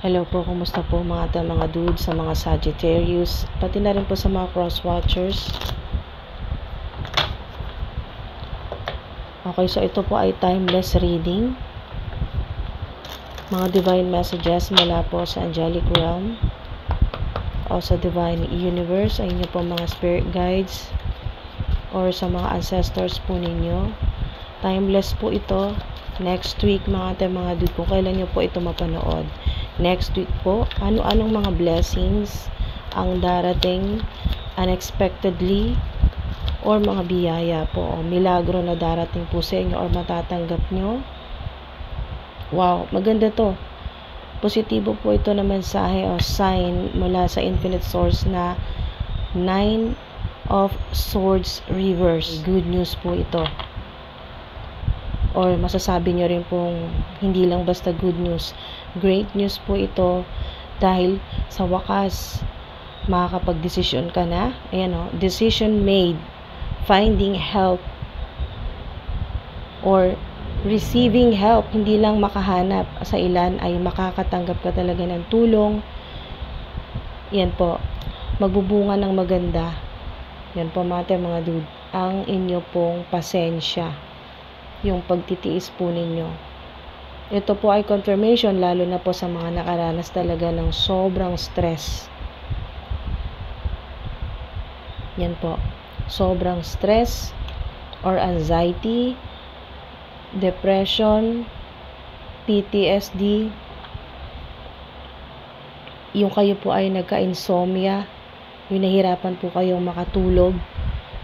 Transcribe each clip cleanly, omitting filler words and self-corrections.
Hello po, kumusta po mga dudes sa mga Sagittarius, pati na rin po sa mga cross-watchers. Okay, so ito po ay timeless reading. Mga divine messages mula po sa angelic realm o sa divine universe, ay inyo po mga spirit guides or sa mga ancestors po ninyo. Timeless po ito. Next week mga dude, kung kailan nyo po ito mapanood. Next week po, ano-anong mga blessings ang darating unexpectedly or mga biyaya po o milagro na darating po sa inyo or matatanggap nyo. Wow, maganda to. Positibo po ito na mensahe o sign mula sa infinite source na 9 of Swords reverse. Good news po ito. Or masasabi nyo rin pong hindi lang basta good news, great news po ito, dahil sa wakas makakapag-desisyon ka na. Ayan o, decision made, finding help or receiving help. Hindi lang makahanap, sa ilan ay makakatanggap ka talaga ng tulong. Yan po, magbubunga ng maganda. Yan po mga dude, ang inyo pong pasensya, yung pagtitiis po ninyo. Ito po ay confirmation lalo na po sa mga nakaranas talaga ng sobrang stress. Yan po, sobrang stress or anxiety, depression, PTSD, yung kayo po ay nagka-insomnia, yung nahirapan po kayong makatulog,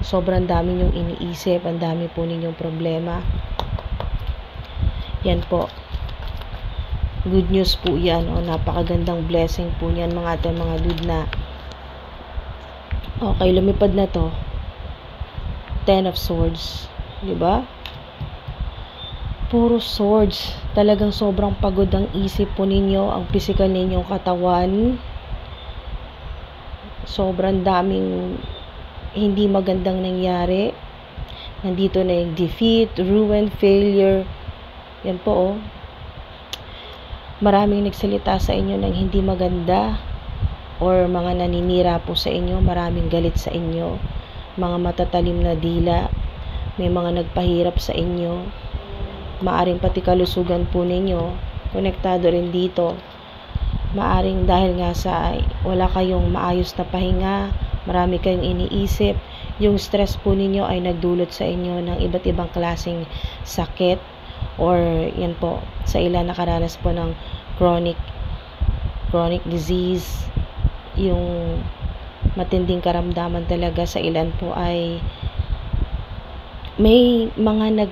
sobrang dami nyong iniisip, ang dami po ninyong problema. Yan po, good news po yan, o napakagandang blessing po yan mga dude na okay, lumipad na to. 10 of Swords, di ba? Puro swords, talagang sobrang pagod ang isip po ninyo, ang physical ninyong katawan, sobrang daming hindi magandang nangyari. Nandito na yung defeat, ruin, failure. Yan po oh. Maraming nagsalita sa inyo ng hindi maganda or mga naninira po sa inyo, maraming galit sa inyo, mga matatalim na dila, may mga nagpahirap sa inyo, maaring pati kalusugan po ninyo konektado rin dito. Maaring dahil nga sa wala kayong maayos na pahinga, marami kayong iniisip, yung stress po ninyo ay nagdulot sa inyo ng iba't ibang klaseng sakit, or yan po, sa ilan nakaranas po ng chronic disease, yung matinding karamdaman talaga. Sa ilan po ay may mga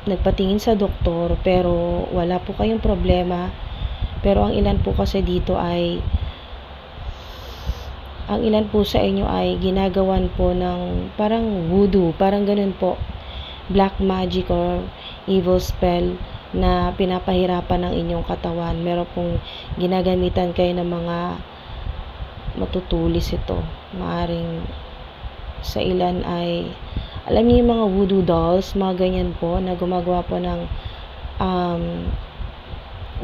nagpatingin sa doktor pero wala po kayong problema. Pero ang ilan po kasi dito ay ang ilan po sa inyo ay ginagawan po ng parang voodoo, parang ganun po, black magic or evil spell na pinapahirapan ng inyong katawan. Meron pong ginagamitan kayo ng mga matutulis ito. Maaring sa ilan ay alam niyo yung mga voodoo dolls, mga ganyan po na gumagawa po ng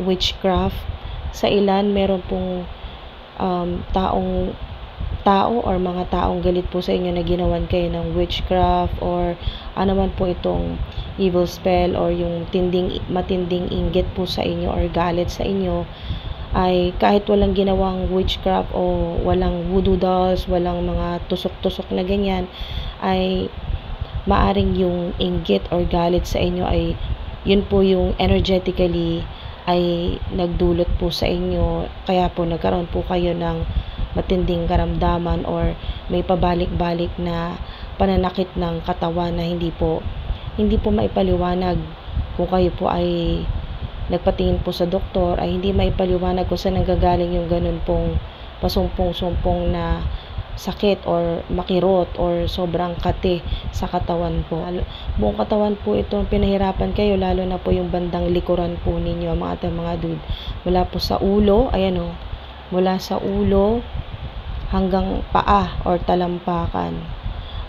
witchcraft. Sa ilan meron pong tao or mga taong galit po sa inyo na ginawan kayo ng witchcraft or ano man po itong evil spell or yung matinding inggit po sa inyo or galit sa inyo, ay kahit walang ginawang witchcraft o walang voodoo dolls, walang mga tusok-tusok na ganyan, ay maaring yung inggit or galit sa inyo ay yun po yung energetically ay nagdulot po sa inyo, kaya po nagkaroon po kayo ng matinding karamdaman or may pabalik-balik na pananakit ng katawan na hindi po maipaliwanag. Kung kayo po ay nagpatingin po sa doktor, ay hindi maipaliwanag kung saan nanggagaling yung ganun pong pasumpong-sumpong na sakit or makirot or sobrang kate sa katawan po. Buong katawan po ito pinahirapan kayo, lalo na po yung bandang likuran po ninyo mga dude. Mula po sa ulo, ayan o, mula sa ulo hanggang paa or talampakan.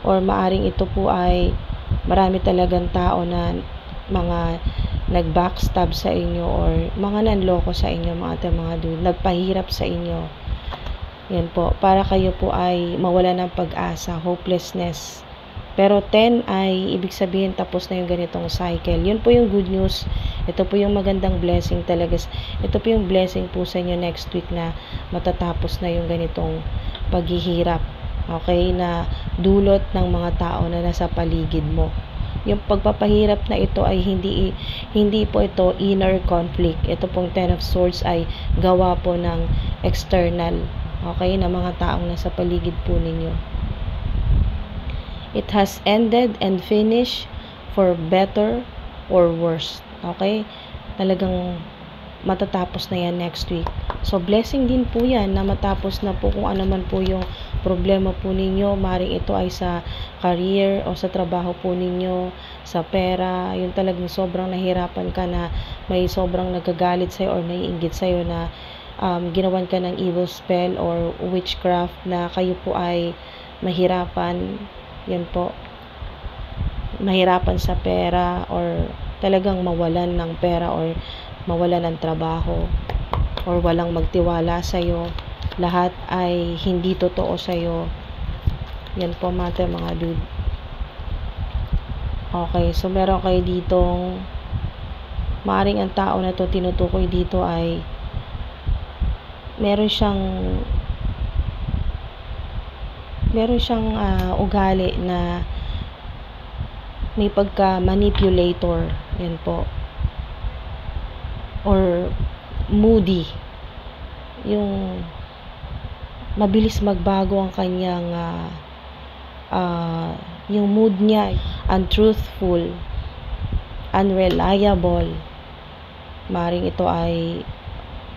Or maaring ito po ay marami talagang tao na mga nag-backstab sa inyo or mga nanloko sa inyo, mga dude, nagpahirap sa inyo. Yan po, para kayo po ay mawala ng pag-asa, hopelessness. Pero 10 ay ibig sabihin tapos na yung ganitong cycle. Yun po yung good news. Ito po yung magandang blessing talaga. Ito po yung blessing po sa inyo next week na matatapos na yung ganitong paghihirap. Okay? Na dulot ng mga tao na nasa paligid mo. Yung pagpapahirap na ito ay hindi po ito inner conflict. Ito pong 10 of Swords ay gawa po ng external. Okay? Na mga taong nasa paligid po ninyo. It has ended and finished for better or worse. Okay? Talagang matatapos na yan next week. So, blessing din po yan na matapos na po kung ano man po yung problema po ninyo. Maring ito ay sa career o sa trabaho po ninyo, sa pera. Yung talagang sobrang nahirapan ka na may sobrang nagagalit sa'yo or naiinggit sa'yo na ginawan ka ng evil spell or witchcraft na kayo po ay mahirapan. Yan po, mahirapan sa pera or talagang mawalan ng pera or mawalan ng trabaho or walang magtiwala sa'yo. Lahat ay hindi totoo sa'yo. Yan po mga dude. Okay, so meron kayo ditong maaring ang tao na to tinutukoy dito ay meron siyang ugali na may pagka-manipulator, yan po, or moody, yung mabilis magbago ang kanyang yung mood niya, untruthful, unreliable. Maring ito ay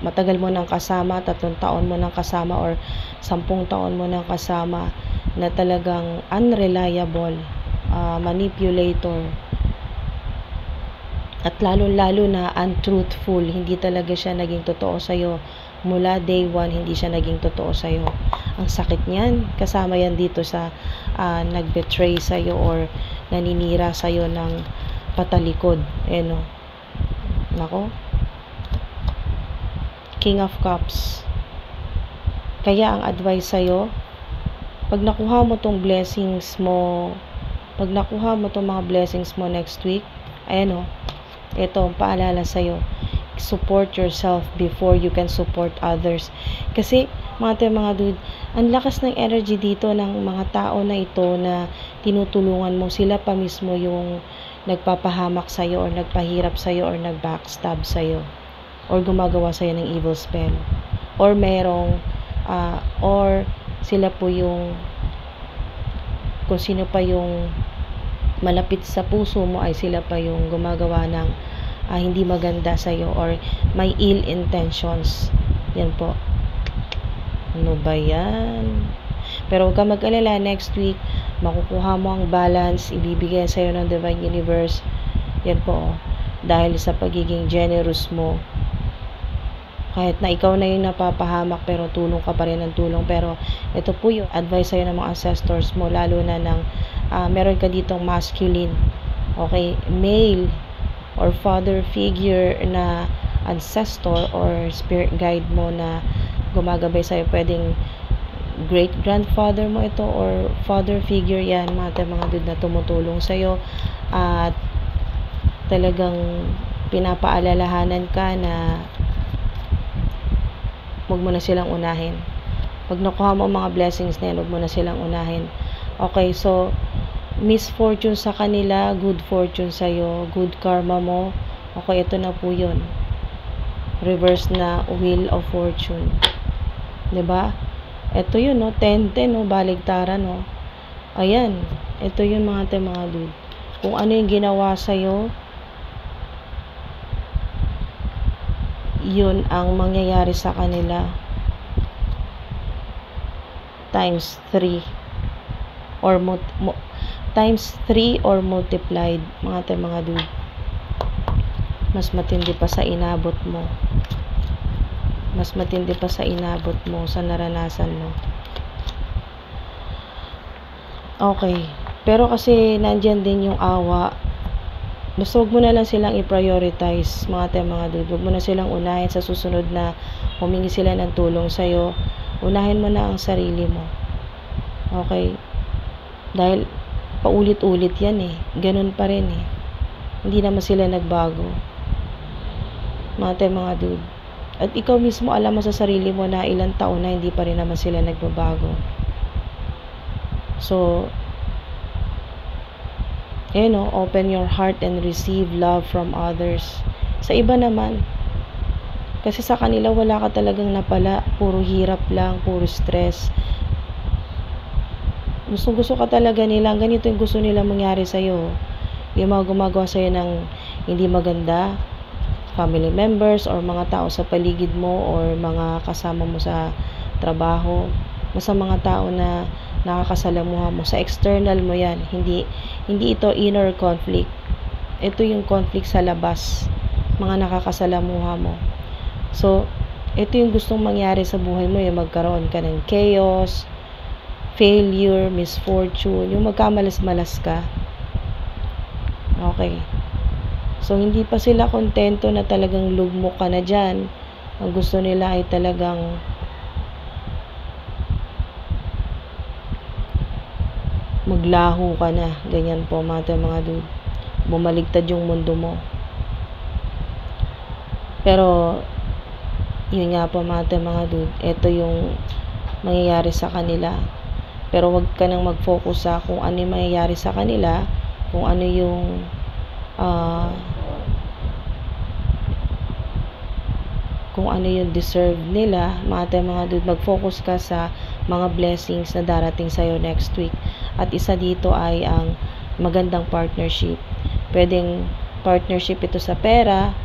matagal mo nang kasama, 3 taon mo nang kasama or 10 taon mo nang kasama na talagang unreliable, manipulator, at lalo na untruthful. Hindi talaga siya naging totoo sa'yo. Mula day 1, hindi siya naging totoo sa'yo. Ang sakit niyan. Kasama yan dito sa nag-betray sa'yo or naninira sa'yo ng patalikod. No? Nako. King of Cups. Kaya ang advice sa'yo, pag nakuha mo tong blessings mo, pag nakuha mo tong mga blessings mo next week, ayan o, ito ang paalala sa'yo, support yourself before you can support others. Kasi, mga dude, ang lakas ng energy dito ng mga tao na ito na tinutulungan mo, sila pa mismo yung nagpapahamak sa'yo or nagpahirap sa'yo or nag-backstab sa'yo or gumagawa sa'yo ng evil spell or merong or sila po yung kung sino pa yung malapit sa puso mo ay sila pa yung gumagawa ng hindi maganda sa'yo or may ill intentions. Yan po. Ano ba yan? Pero huwag ka mag-alala, next week makukuha mo ang balance, ibibigay sa'yo ng Divine Universe. Yan po, dahil sa pagiging generous mo. Kahit na ikaw na yung napapahamak pero tulong ka pa rin ng tulong. Pero ito po yung advice sa'yo ng mga ancestors mo, lalo na ng meron ka ditong masculine, okay, male or father figure na ancestor or spirit guide mo na gumagabay sa'yo. Pwedeng great grandfather mo ito or father figure yan, mga dude na tumutulong sa'yo at talagang pinapaalalahanan ka na huwag mo na silang unahin. Pag nakuha mo mga blessings na yan, huwag mo na silang unahin. Okay, so misfortune sa kanila, good fortune sa'yo, good karma mo. Okay, ito na po yun. Reverse na wheel of fortune. 'Di ba? Ito yun, no? 10-10, no? Baligtaran, no? Ayan. Ito yun, mga dude. Kung ano yung ginawa sa'yo, yun ang mangyayari sa kanila times 3 or times 3 or multiplied, mga dude. Mas matindi pa sa inabot mo. Mas matindi pa sa inabot mo, sa naranasan mo. Okay. Pero kasi nandyan din yung awa Basta huwag mo na lang silang i-prioritize, mga dude. Huwag mo na silang unahin sa susunod na humingi sila ng tulong sa'yo. Unahin mo na ang sarili mo. Okay? Dahil paulit-ulit yan eh. Ganun pa rin eh. Hindi naman sila nagbago. Mga dude. At ikaw mismo alam mo sa sarili mo na ilang taon na hindi pa rin naman sila nagbabago. So, open your heart and receive love from others. Sa iba naman, kasi sa kanila wala ka talagang napala, puro hirap lang, puro stress. Gusto ka talaga nila, ganito yung gusto nila mangyari sa'yo. Yung mga gumagawa sa'yo ng hindi maganda, family members or mga tao sa paligid mo or mga kasama mo sa trabaho, basta mga tao na nakakasalamuha mo, sa external mo yan, hindi ito inner conflict, ito yung conflict sa labas, mga nakakasalamuha mo. So, ito yung gustong mangyari sa buhay mo, yung magkaroon ka ng chaos, failure, misfortune, yung magkamalas-malas ka. Okay. So, hindi pa sila kontento na talagang lugmok ka na dyan. Ang gusto nila ay talagang maglaho ka na. Ganyan po, mga dude. Bumaligtad yung mundo mo. Pero, yun nga po, mga dude. Ito yung mangyayari sa kanila. Pero wag ka nang mag-focus sa kung ano yung mangyayari sa kanila, kung ano yung deserve nila, mga dude. Mag-focus ka sa mga blessings na darating sa'yo next week. At isa dito ay ang magandang partnership. Pwedeng partnership ito sa pera,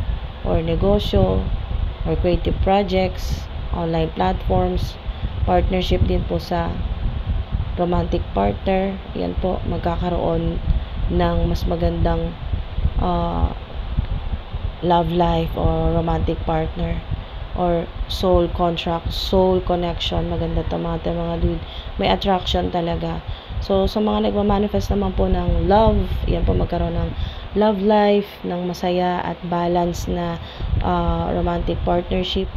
or negosyo, or creative projects, online platforms. Partnership din po sa romantic partner. Yan po, magkakaroon ng mas magandang love life or romantic partner or soul contract, soul connection. Maganda to, mga dude. May attraction talaga. So, sa mga nagmamanifest naman po ng love, yan po, magkaroon ng love life, ng masaya at balance na romantic partnership.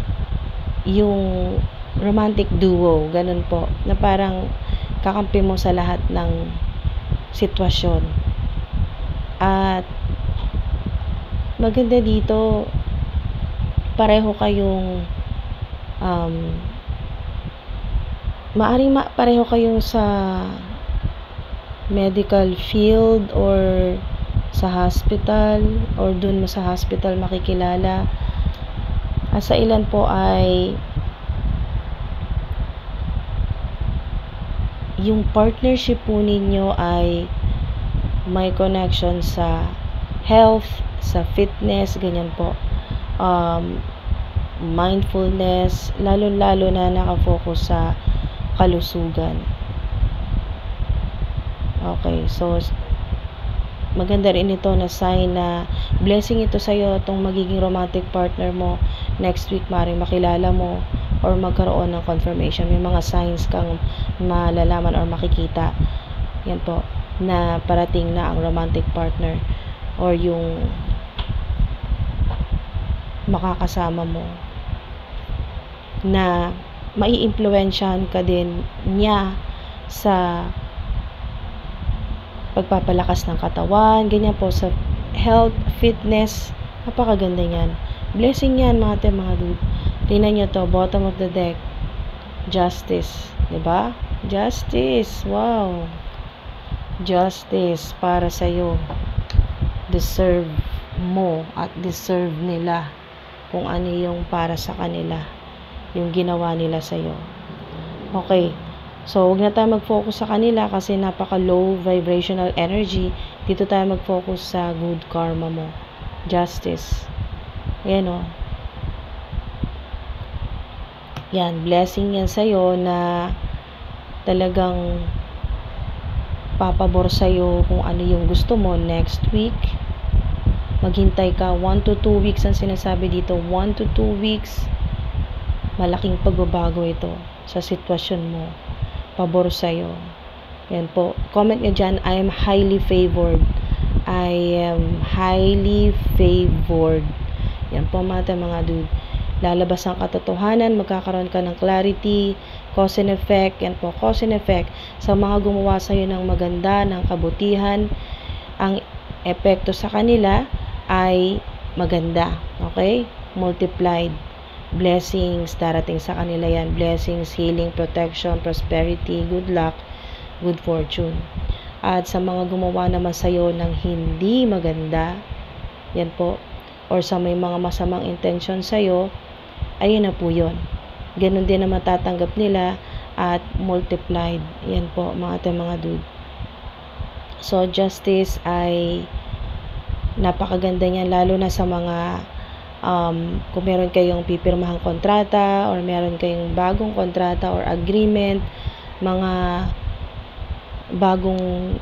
Yung romantic duo, ganun po, na parang kakampi mo sa lahat ng sitwasyon. At maganda dito, pareho kayong pareho kayong sa medical field or sa hospital, or dun mo sa hospital makikilala. At sa ilan po ay yung partnership po ninyo ay may connection sa health, sa fitness, ganyan po. Mindfulness, lalo na nakafocus sa kalusugan. Okay, so maganda rin ito na sign na blessing ito sa'yo, itong magiging romantic partner mo next week. Maring makilala mo or magkaroon ng confirmation. May mga signs kang malalaman or makikita, yan po, na parating na ang romantic partner or yung makakasama mo, na maiimpluwensyahan ka din niya sa pagpapalakas ng katawan, ganyan po, sa health, fitness. Napakaganda yan. Blessing yan, mga dude. Tingnan nyo to, bottom of the deck, Justice, diba? Justice, wow. Justice para sa'yo. Deserve mo at deserve nila kung ano yung para sa kanila, yung ginawa nila sa'yo. Okay, so huwag na tayo mag-focus sa kanila kasi napaka-low vibrational energy. Dito tayo mag-focus sa good karma mo. Justice. Ayan o. Yan, blessing yan sa'yo na talagang papabor sa'yo kung ano yung gusto mo next week. Maghintay ka, 1 to 2 weeks ang sinasabi dito, 1 to 2 weeks. Malaking pagbabago ito sa sitwasyon mo. Pabor sa'yo. Yan po. Comment nyo dyan, I am highly favored. I am highly favored. Yan po mga dude. Lalabas ang katotohanan, magkakaroon ka ng clarity, cause and effect. Yan po, cause and effect. Sa mga gumawa sa'yo ng maganda, ng kabutihan, ang epekto sa kanila ay maganda. Okay? Multiplied. Blessings, darating sa kanila yan. Blessings, healing, protection, prosperity, good luck, good fortune. At sa mga gumawa naman sa'yo ng hindi maganda, yan po, or sa may mga masamang intention sa'yo, ayun na po yun. Ganun din na matatanggap nila at multiplied. Yan po, mga dude. So, justice ay napakaganda niyan, lalo na sa mga kung meron kayong pipirmahang kontrata or meron kayong bagong kontrata or agreement, mga bagong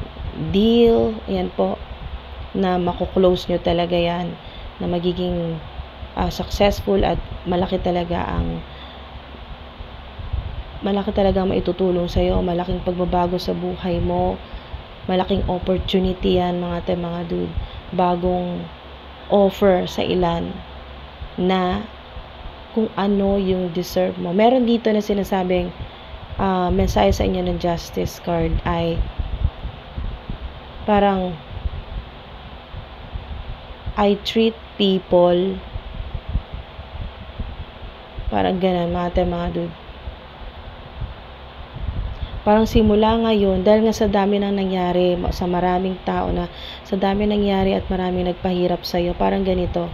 deal, yan po, na makuklose nyo talaga yan, na magiging successful at malaki talaga ang maitutulong sa'yo, malaking pagbabago sa buhay mo, malaking opportunity yan mga dude, bagong offer sa ilan na kung ano yung deserve mo. Meron dito na sinasabing mensahe sa inyo ng justice card ay parang I treat people parang ganun mga dude. Parang simula ngayon, dahil nga sa dami nang nangyari, sa maraming tao na, sa dami nangyari at maraming nagpahirap sa'yo, parang ganito.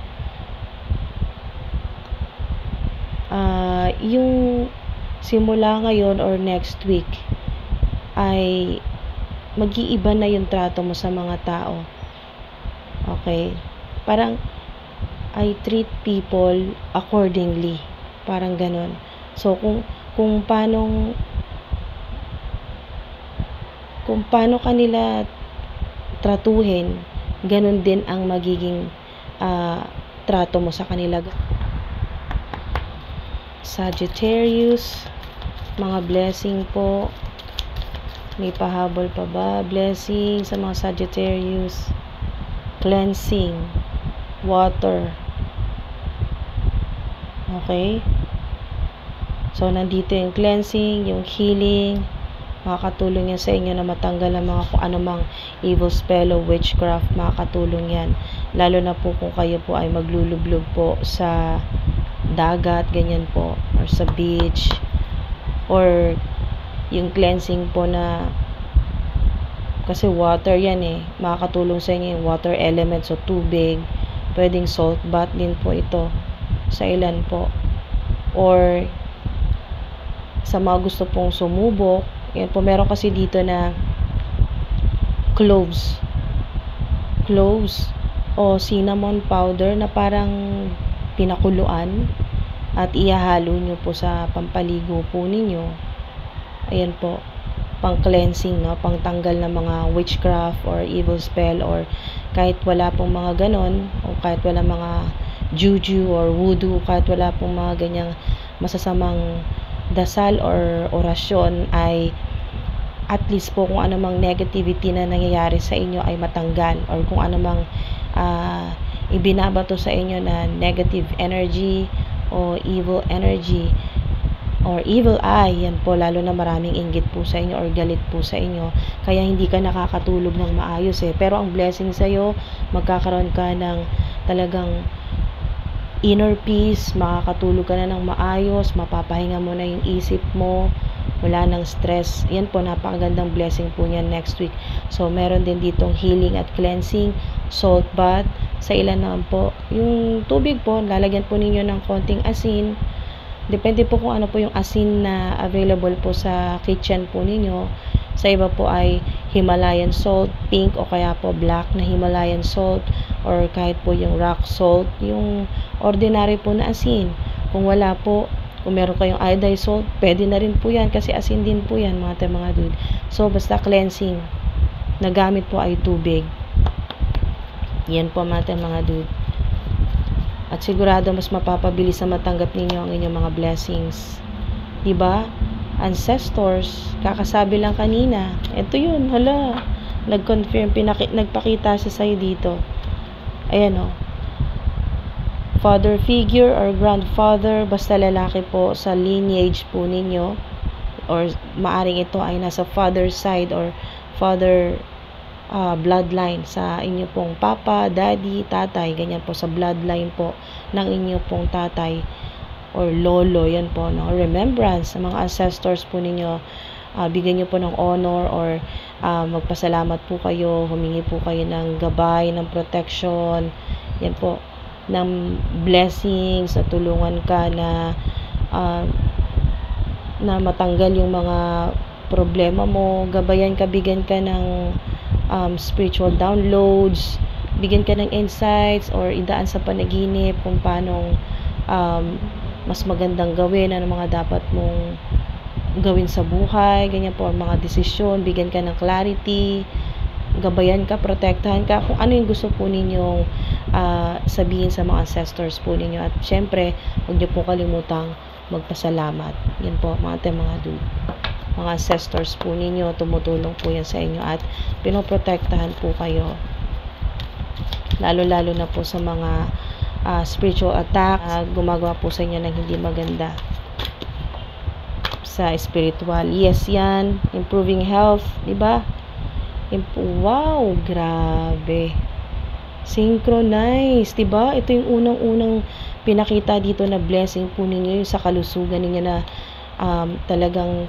Yung simula ngayon or next week, ay mag-iiba na yung trato mo sa mga tao. Okay? Parang, I treat people accordingly. Parang ganun. So, kung paano kanila tratuhin, ganun din ang magiging trato mo sa kanila. Sagittarius, mga blessing po. May pahabol pa ba? Blessing sa mga Sagittarius. Cleansing. Water. Okay? So, nandito yung cleansing, yung healing. Makakatulong yan sa inyo na matanggal ang mga kung anumang evil spell o witchcraft. Makakatulong yan. Lalo na po kung kayo po ay maglulublog po sa dagat, ganyan po, or sa beach, or yung cleansing po na kasi water yan makakatulong sa inyo yung water element, so tubig, pwedeng salt bath din po ito sa ilan po, or sa mga gusto pong sumubok, yan po, meron kasi dito na cloves o cinnamon powder na parang pinakuluan at ihahalo nyo po sa pampaligo po ninyo. Ayan po, pang cleansing, no? Pang tanggal ng mga witchcraft or evil spell, or kahit wala pong mga ganon, o kahit wala mga juju or voodoo, kahit wala pong mga ganyang masasamang dasal or orasyon, ay at least po kung anumang negativity na nangyayari sa inyo ay matanggal, or kung anumang ibinabato sa inyo na negative energy o evil energy or evil eye, yan po, lalo na maraming inggit po sa inyo or galit po sa inyo, kaya hindi ka nakakatulog ng maayos pero ang blessing sa'yo, magkakaroon ka ng talagang inner peace, makakatulog ka na ng maayos, mapapahinga mo na yung isip mo, wala nang stress. Yan po, napakagandang blessing po niyan next week. So, meron din ditong healing at cleansing, salt bath. Sa ilan naman po, yung tubig po, lalagyan po ninyo ng konting asin. Depende po kung ano po yung asin na available po sa kitchen po ninyo. Sa iba po ay Himalayan salt, pink o kaya po black na Himalayan salt, or kahit po yung rock salt, yung ordinary po na asin. Kung wala po, kung meron kayong iodized salt, pwede na rin po yan kasi asin din po yan mga dude. So, basta cleansing, nagamit po ay tubig. Yan po mga dude. At sigurado mas mapapabilis na matanggap ninyo ang inyong mga blessings. Diba? Ancestors, kakasabi lang kanina. Ito yun, hala. nag-confirm, nagpakita siya sa'yo dito. Ayan o. Father figure or grandfather, basta lalaki po sa lineage po ninyo, or maaring ito ay nasa father side or father bloodline sa inyo pong papa, daddy, tatay, ganyan po sa bloodline po ng inyo pong tatay or lolo, yan po, no? Remembrance sa mga ancestors po ninyo, bigyan nyo po ng honor or magpasalamat po kayo, humingi po kayo ng gabay, ng protection, yan po, ng blessings, na tulungan ka na matanggal yung mga problema mo, gabayan ka, bigyan ka ng spiritual downloads, bigyan ka ng insights or idaan sa panaginip kung paano mas magandang gawin, ano mga dapat mong gawin sa buhay, ganyan po, mga desisyon, bigyan ka ng clarity, gabayan ka, protektahan ka, kung ano yung gusto po ninyong sabihin sa mga ancestors po ninyo. At syempre, huwag niyo po kalimutang magpasalamat. Yan po, mga dude. Mga ancestors po ninyo, tumutulong po yan sa inyo at pinoprotektahan po kayo. Lalo-lalo na po sa mga spiritual attack, gumagawa po sa inyo ng hindi maganda sa spiritual. Yes, yan. Improving health, diba? Wow, grabe. Synchronize, diba? Ito yung unang-unang pinakita dito na blessing po ninyo, yung sa kalusugan ninyo na talagang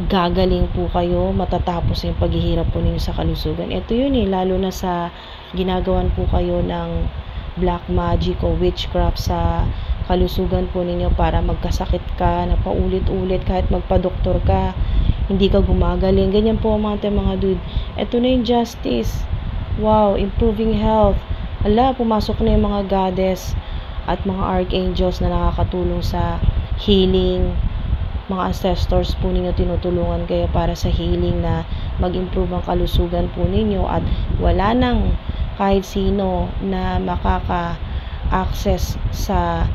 gagaling po kayo, matatapos yung paghihirap po ninyo sa kalusugan. Ito yun lalo na sa ginagawan po kayo ng black magic o witchcraft sa kalusugan po ninyo para magkasakit ka na paulit-ulit kahit magpa-doktor ka, hindi ka gumagaling. Ganyan po mga dude. Ito na yung justice. Wow, improving health. Ala, pumasok na yung mga goddess at mga archangels na nakakatulong sa healing. Mga ancestors po ninyo, tinutulungan kayo para sa healing na mag-improve ang kalusugan po ninyo at wala nang kahit sino na makaka-access sa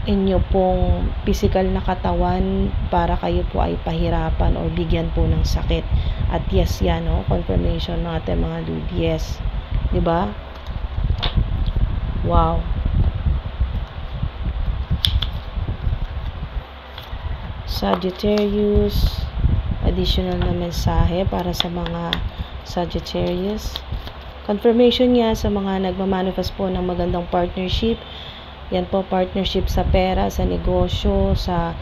inyo pong physical na katawan para kayo po ay pahirapan or bigyan po ng sakit. At yes, yan, no? Confirmation natin mga dude. Yes. Diba? Wow. Sagittarius. Additional na mensahe para sa mga Sagittarius. Confirmation niya sa mga nagmamanifest po ng magandang partnership. Yan po, partnership sa pera, sa negosyo, sa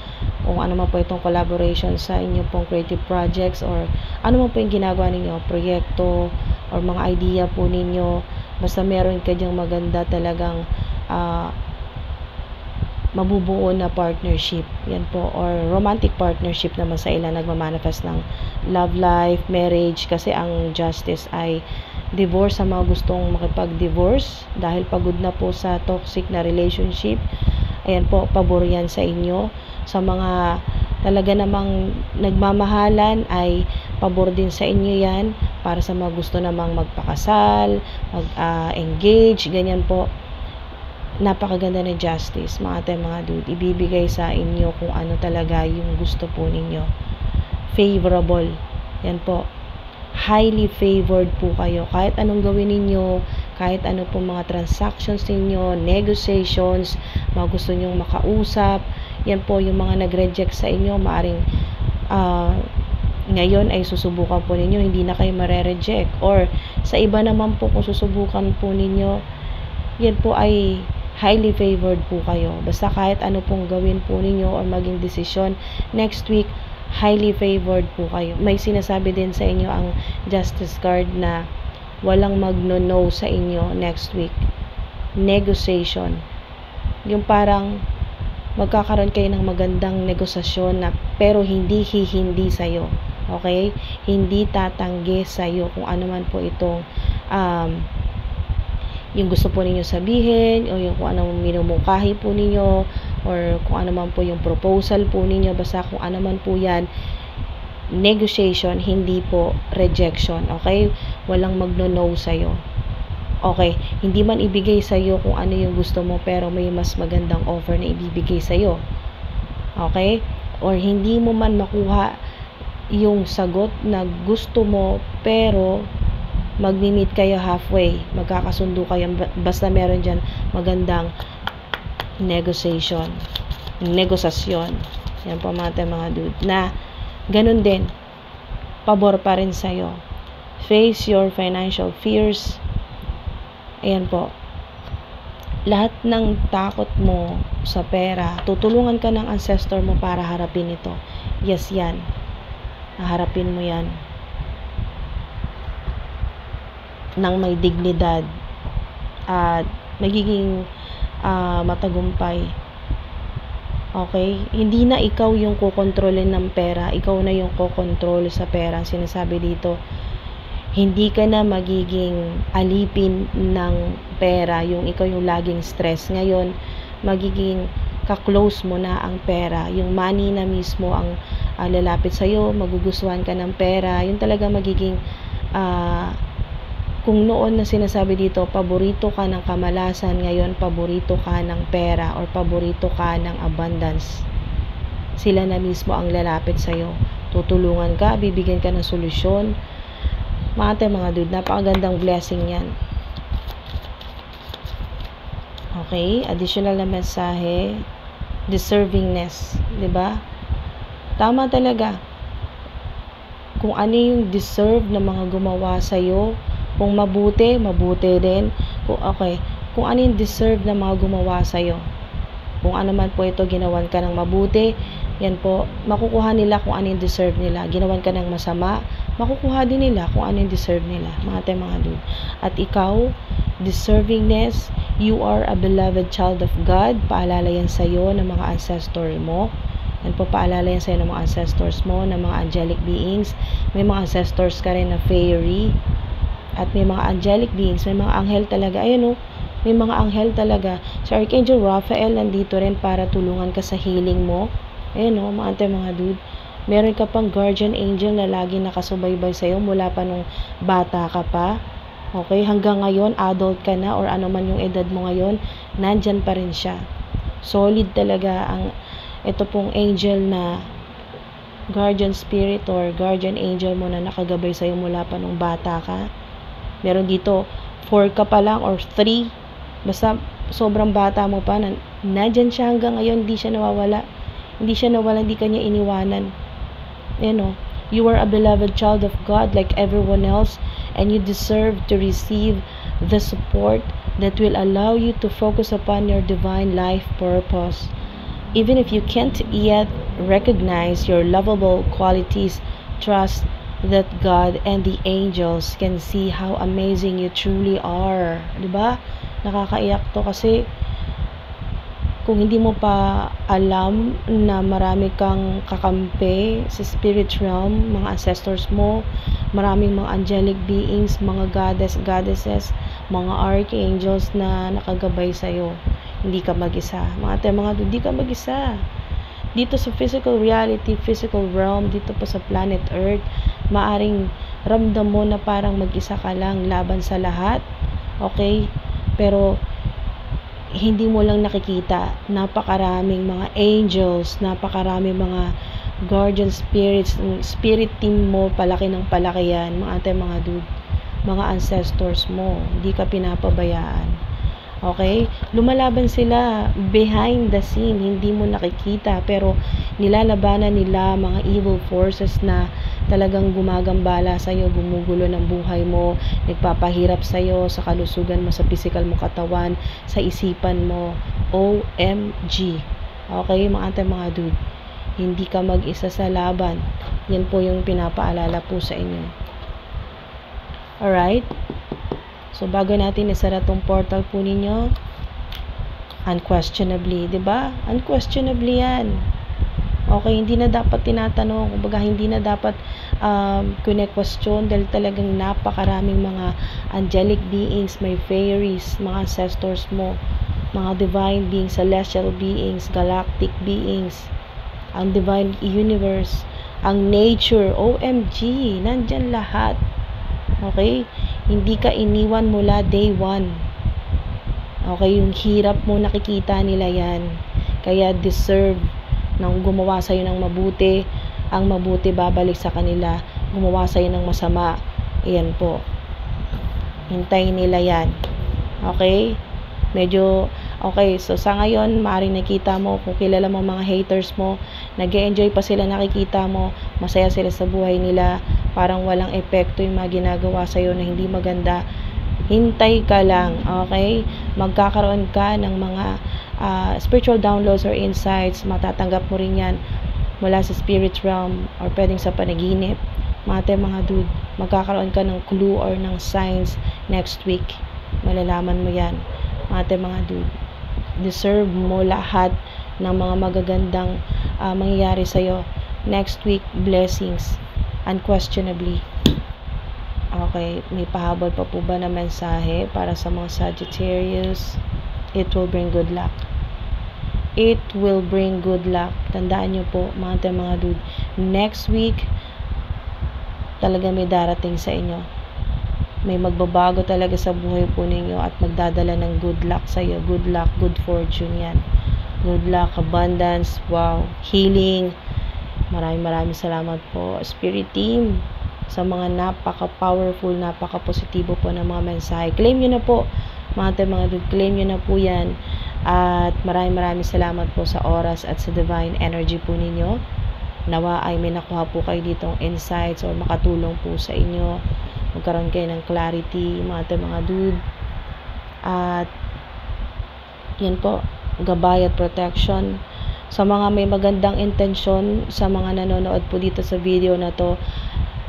kung ano man po itong collaboration sa inyo pong creative projects or ano man po yung ginagawa ninyo, proyekto or mga idea po ninyo. Basta meron ka dyang maganda talagang mabubuo na partnership. Yan po, or romantic partnership naman sa ilan nagmamanifest ng love life, marriage, kasi ang justice ay divorce sa mga gustong makipag-divorce dahil pagod na po sa toxic na relationship. Ayan po, pabor yan sa inyo. Sa mga talaga namang nagmamahalan ay pabor din sa inyo yan. Para sa mga gusto namang magpakasal, mag-engage, ganyan po. Napakaganda na justice, mga dude. Ibibigay sa inyo kung ano talaga yung gusto po ninyo. Favorable. Yan po. Highly favored po kayo. Kahit anong gawin ninyo, kahit ano po mga transactions ninyo, negotiations, mga gusto nyong makausap, yan po yung mga nag-reject sa inyo, maaring ngayon ay susubukan po ninyo, hindi na kayo mare-reject. Or sa iba naman po, kung susubukan po ninyo, yan po ay highly favored po kayo. Basta kahit ano pong gawin po ninyo or maging desisyon next week, highly favored po kayo. May sinasabi din sa inyo ang justice card na walang magno-no sa inyo next week. Negotiation. Yung parang magkakaroon kayo ng magandang negosasyon na pero hindi hihindi sa'yo. Okay? Hindi tatanggi sa'yo kung ano man po itong yung gusto po ninyo sabihin o yung kung anong minumukahi po ninyo or kung ano man po yung proposal po ninyo, basta kung ano man po yan, negotiation, hindi po rejection. Okay? Walang magno-no sa'yo. Okay? Hindi man ibigay sa'yo kung ano yung gusto mo, pero may mas magandang offer na ibibigay sa'yo. Okay? Or hindi mo man makuha yung sagot na gusto mo, pero magmi-meet kayo halfway, magkakasundo kayo, basta meron dyan magandang negosasyon. Yan po mga dude, na ganun din, pabor pa rin sa'yo. Face your financial fears. Ayan po, lahat ng takot mo sa pera, tutulungan ka ng ancestor mo para harapin ito. Yes, yan, harapin mo yan ng may dignidad at magiging matagumpay. Okay? Hindi na ikaw yung kukontrolin ng pera, ikaw na yung kukontrol sa pera. Sinasabi dito, hindi ka na magiging alipin ng pera, yung ikaw yung laging stress. Ngayon, magiging ka-close mo na ang pera. Yung money na mismo ang lalapit sa'yo, magugustuhan ka ng pera. Yun talaga magiging kung noon na sinasabi dito, paborito ka ng kamalasan, ngayon paborito ka ng pera or paborito ka ng abundance. Sila na mismo ang lalapit sa'yo. Tutulungan ka, bibigyan ka ng solusyon. Mga dude, napakagandang blessing yan. Okay, additional na mensahe, deservingness, 'di ba? Tama talaga. Kung ano yung deserve ng mga gumawa sa'yo, kung mabuti, mabuti din. Kung ano yung deserve ng mga gumawa sa'yo, kung ano man po ito, ginawan ka ng mabuti, yan po, makukuha nila kung ano yung deserve nila. Ginawan ka ng masama, makukuha din nila kung ano yung deserve nila. Mga dude. At ikaw, deservingness, you are a beloved child of God. Paalala yan sa'yo ng mga ancestor mo. Yan po, paalala yan sa'yo ng mga ancestors mo, ng mga angelic beings. May mga ancestors ka rin na fairy. At may mga angelic beings, may mga anghel talaga. Ayun may mga anghel talaga. Si Archangel Raphael nandito rin para tulungan ka sa healing mo. Ayun mga dude. Meron ka pang guardian angel na lagi nakasubaybay sa'yo mula pa nung bata ka pa. Okay, hanggang ngayon, adult ka na or ano man yung edad mo ngayon, nandyan pa rin siya. Solid talaga ang ito pong angel na guardian spirit or guardian angel mo na nakagabay sa'yo mula pa nung bata ka. Meron dito 4 ka pa lang or 3, basta sobrang bata mo pa, nandyan siya hanggang ngayon, hindi siya nawala, hindi ka niya iniwanan. You are a beloved child of God like everyone else, and you deserve to receive the support that will allow you to focus upon your divine life purpose. Even if you can't yet recognize your lovable qualities, trust that God and the angels can see how amazing you truly are. Diba? Nakakaiyak to kasi kung hindi mo pa alam na marami kang kakampi sa spirit realm, mga ancestors mo, maraming mga angelic beings, mga goddesses, mga archangels na nakagabay sa'yo. Hindi ka mag-isa. Hindi ka mag-isa. Dito sa physical reality, physical realm, dito po sa planet Earth, maaring ramdam mo na parang mag-isa ka lang laban sa lahat. Okay? Pero hindi mo lang nakikita, napakaraming mga angels, napakaraming mga guardian spirits, spirit team mo, palaki ng palaki yan, mga dude, mga ancestors mo, hindi ka pinapabayaan. Okay? Lumalaban sila behind the scene, hindi mo nakikita, pero nilalabanan nila mga evil forces na talagang gumagambala sa'yo, gumugulo ng buhay mo, nagpapahirap sa'yo, sa kalusugan mo, sa physical mo katawan, sa isipan mo. OMG. Okay, mga dude, hindi ka mag-isa sa laban. Yan po yung pinapaalala po sa inyo. Alright? So, bago natin isara tong portal po ninyo, unquestionably, 'di ba? Unquestionably yan. Okay, hindi na dapat tinatanong, kumbaga hindi na dapat kine-question dahil talagang napakaraming mga angelic beings, may fairies, mga ancestors mo, mga divine beings, celestial beings, galactic beings, ang divine universe, ang nature, OMG, nandyan lahat. Okay? Hindi ka iniwan mula day 1. Okay? Yung hirap mo, nakikita nila yan. Kaya deserve nang gumawa sa'yo ng mabuti. ang mabuti babalik sa kanila, gumawa sa'yo ng masama. Ayan po. Hintayin nila yan. Okay? Medyo, okay, so sa ngayon, maaaring nakita mo, kung kilala mo mga haters mo, nag-e-enjoy pa sila nakikita mo, masaya sila sa buhay nila, parang walang epekto yung mga ginagawa sa'yo na hindi maganda. Hintay ka lang, okay? Magkakaroon ka ng mga spiritual downloads or insights, matatanggap mo rin yan mula sa spirit realm or pwedeng sa panaginip. Mga dude, magkakaroon ka ng clue or ng signs next week. Malalaman mo yan. Mga dude, deserve mo lahat ng mga magagandang mangyayari sa'yo. Next week, blessings. Unquestionably. Okay, may pahabol pa po ba na mensahe para sa mga Sagittarius? It will bring good luck. It will bring good luck. Tandaan nyo po, mga dude, next week, talaga may darating sa inyo. May magbabago talaga sa buhay po ninyo at magdadala ng good luck sa iyo. Good luck, good fortune yan. Good luck, abundance, wow, healing. Maraming salamat po, Spirit Team, sa mga napaka-powerful, napaka-positibo po ng mga mensahe. Claim nyo na po, mga dude, claim nyo na po yan. At maraming salamat po sa oras at sa divine energy po ninyo. Nawa ay may nakuha po kayo ditong insights or makatulong po sa inyo. Magkaroon kayo ng clarity, mga dude. At yan po, gabay at protection sa mga may magandang intensyon, sa mga nanonood po dito sa video na to,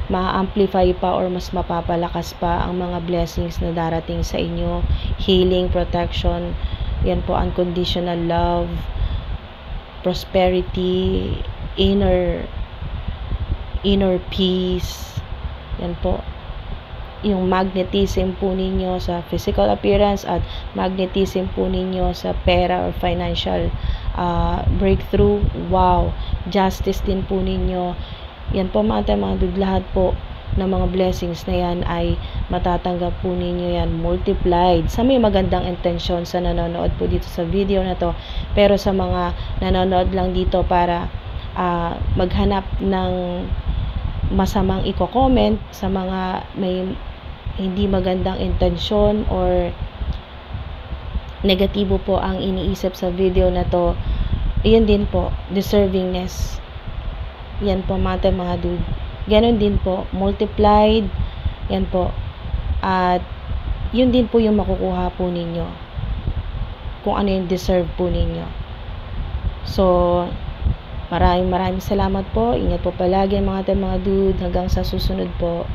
ma-amplify pa or mas mapapalakas pa ang mga blessings na darating sa inyo. Healing, protection, yan po, unconditional love, prosperity, inner peace. Yan po, yung magnetism po ninyo sa physical appearance at magnetism po ninyo sa pera or financial breakthrough. Wow, justice din po ninyo. Yan po mga dude, lahat po ng mga blessings na yan ay matatanggap po ninyo yan multiplied sa may magandang intensyon sa nanonood po dito sa video na to. Pero sa mga nanonood lang dito para maghanap ng masamang i-comment, sa mga may hindi magandang intensyon or negatibo po ang iniisip sa video na to, yun din po, deservingness. Yan po mga dude. Ganon din po, multiplied. Yan po. At yun din po yung makukuha po ninyo. Kung ano yung deserve po ninyo. So, maraming salamat po. Ingat po palagi mga dude. Hanggang sa susunod po.